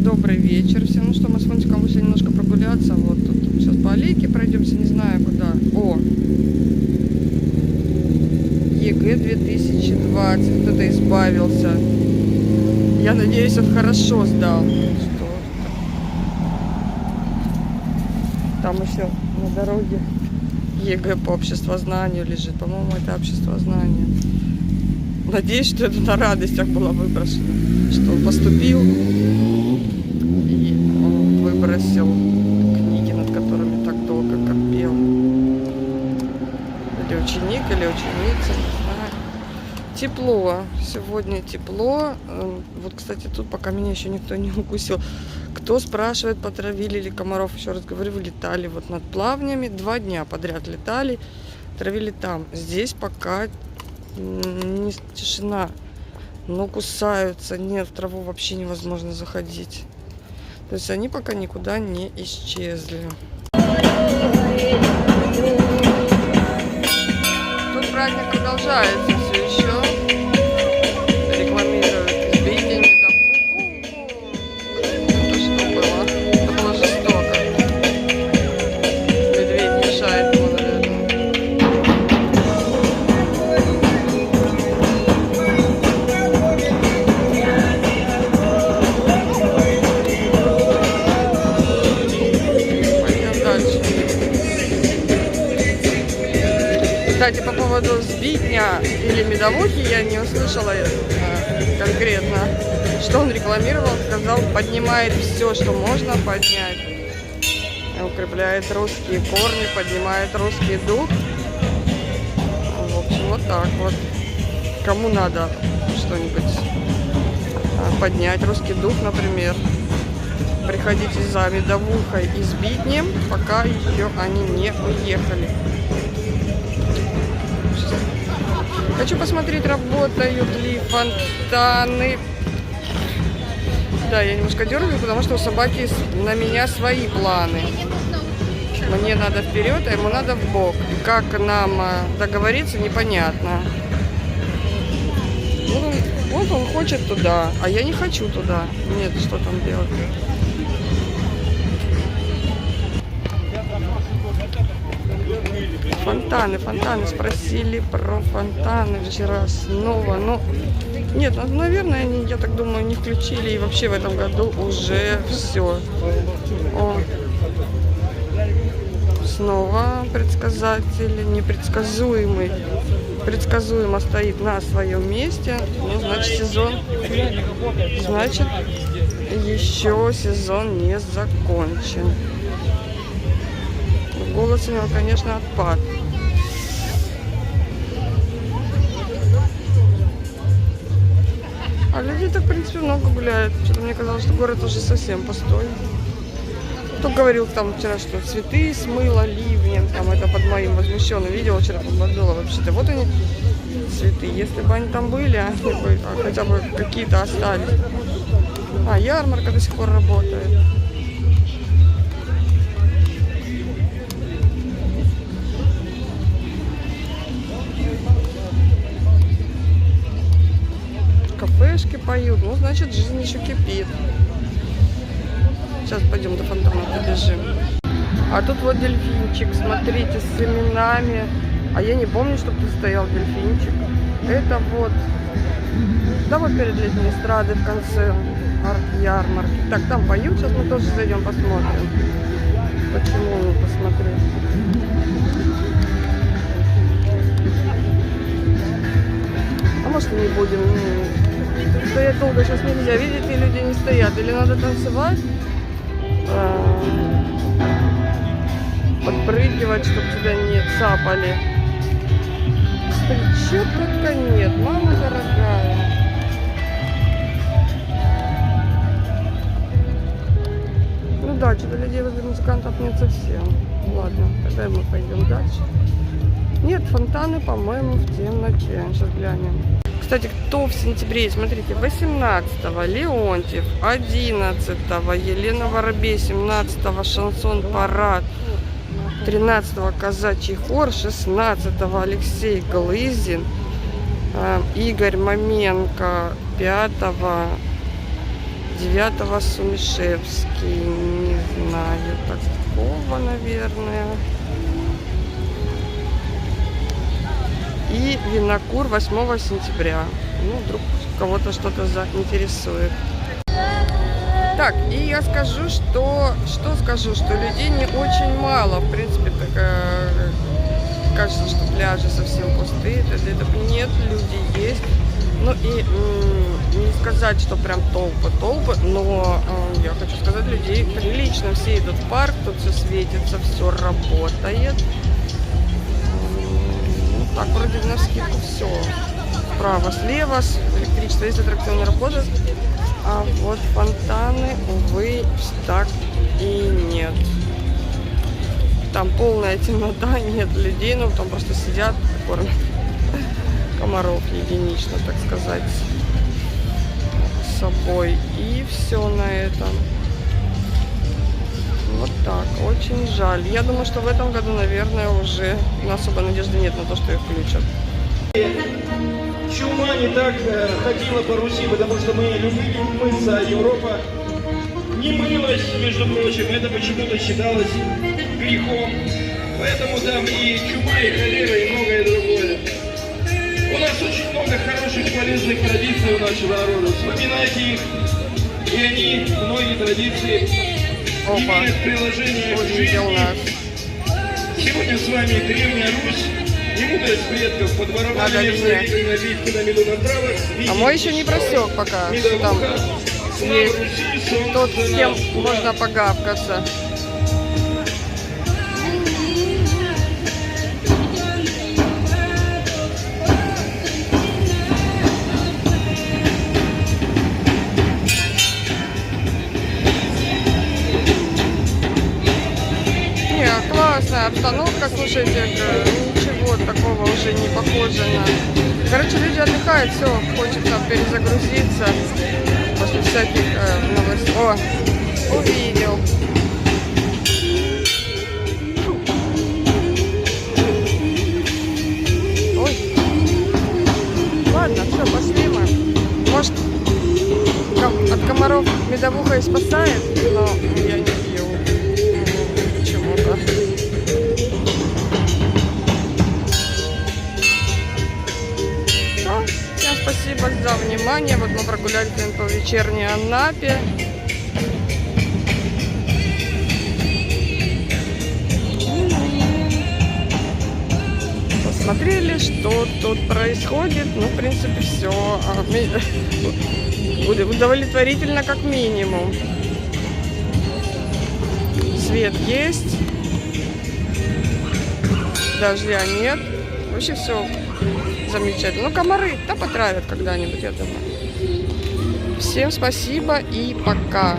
Добрый вечер всем. Ну что, мы с Фунтиком вышли немножко прогуляться. Вот тут сейчас по аллейке пройдемся, не знаю куда. О! ЕГЭ 2020. Кто-то избавился. Я надеюсь, он хорошо сдал. Что? Там еще на дороге ЕГЭ по обществознанию лежит. По-моему, это обществознание. Надеюсь, что это на радостях было выброшено. Что он поступил и он выбросил книги, над которыми так долго корпел. Или ученик, или ученица, не знаю. Тепло. Сегодня тепло. Вот, кстати, тут пока меня еще никто не укусил. Кто спрашивает, потравили ли комаров, еще раз говорю, летали вот над плавнями. 2 дня подряд летали, травили там. Здесь пока не тишина, но кусаются. Нет, в траву вообще невозможно заходить. То есть они пока никуда не исчезли. Тут праздник продолжается все еще. Рекламируют избитие недавно. Это что было? Это было жестоко. Медведь мешает ему, наверное. Пойдем дальше. Кстати, по поводу сбитня или медовухи я не услышала конкретно, что он рекламировал. Сказал, поднимает все, что можно поднять. Укрепляет русские корни, поднимает русский дух. В общем, вот так вот. Кому надо что-нибудь поднять, русский дух, например, приходите за медовухой и сбитнем, пока еще они не уехали. Хочу посмотреть, работают ли фонтаны. Да, я немножко дергаю, потому что у собаки на меня свои планы. Мне надо вперед, а ему надо в бок. И как нам договориться, непонятно. Вот он хочет туда, а я не хочу туда. Нет, что там делать? Фонтаны. Спросили про фонтаны вчера снова. Ну, нет, наверное, они, я так думаю, не включили. И вообще в этом году уже все. Снова предсказатель непредсказуемый. Предсказуемо стоит на своем месте. Ну, значит, еще сезон не закончен. Голос у него, конечно, отпад. А людей так, в принципе, много гуляет. Что-то мне казалось, что город уже совсем пустой. Кто говорил там вчера, что цветы смыло ливнем, там это под моим возмущенным видео вчера подбодбыло вообще-то. Вот они, цветы. Если бы они там были, они бы хотя бы какие-то остались. А, ярмарка до сих пор работает. Кафешки поют, ну, значит, жизнь еще кипит. Сейчас пойдем до фонтана побежим. А тут вот дельфинчик, смотрите, с именами. А я не помню, чтобы тут стоял дельфинчик. Это вот, да, вот перед летней эстрадой в конце арт-ярмарки. Так, там поют, сейчас мы тоже зайдем посмотрим. Почему не посмотреть? А может, не будем? Стоять долго сейчас нельзя. Видите, люди не стоят. Или надо танцевать, подпрыгивать, чтобы тебя не цапали. Чего только нет, мама дорогая. Ну да, что-то людей возле музыкантов нет совсем. Ладно, тогда мы пойдем дальше. Нет, фонтаны, по-моему, в темноте. Сейчас глянем. Кстати, кто в сентябре, смотрите, 18-го Леонтьев, 11-го Елена Воробей, 17-го Шансон Парад, 13-го Казачий хор, 16-го Алексей 9-го Сумишевский. Не знаю такого, наверное. И Винокур 8 сентября. Ну, вдруг кого-то что-то заинтересует. Так, и я скажу, что людей не очень мало. В принципе, так, кажется, что пляжи совсем пустые. Нет, люди есть. Ну и не сказать, что прям толпы, но я хочу сказать, людей прилично. Все идут в парк, тут все светится, все работает. Ну так, вроде навскидку все. Справа, слева, электричество, есть аттракцион не работает. А вот фонтаны, увы, так и нет. Там полная темнота, нет людей, но там просто сидят, кормят комаров единично, так сказать, с собой. И все на этом. Вот так, очень жаль. Я думаю, что в этом году, наверное, уже особо надежды нет на то, что их включат. Чума не так ходила по Руси, потому что мы любили мыться, а Европа не мылась, между прочим. Это почему-то считалось грехом. Поэтому там и чума, и холера, и многое другое. У нас очень много хороших, полезных традиций у нашего народа. Вспоминайте их, и они, многие традиции, имеют приложение к жизни. Сегодня с вами Древняя Русь. Не мудрость предков подворовали набивки на меду на травах. А мой еще не просек пока, что там есть тот, с кем можно погавкаться. Классная обстановка, слушайте, ничего такого уже не похоже на... Короче, люди отдыхают, все, хочется перезагрузиться после всяких новостей. О, увидел. Ой. Ладно, все, пошли мы. Может, от комаров медовуха и спасает, но я не пью. Почему-то. Всем спасибо за внимание. Вот мы прогулялись по вечерней Анапе. Посмотрели, что тут происходит. Ну, в принципе, все удовлетворительно как минимум. Свет есть. Дождя нет. Вообще все замечательно. Ну, комары, да, потравят когда-нибудь, я думаю. Всем спасибо и пока.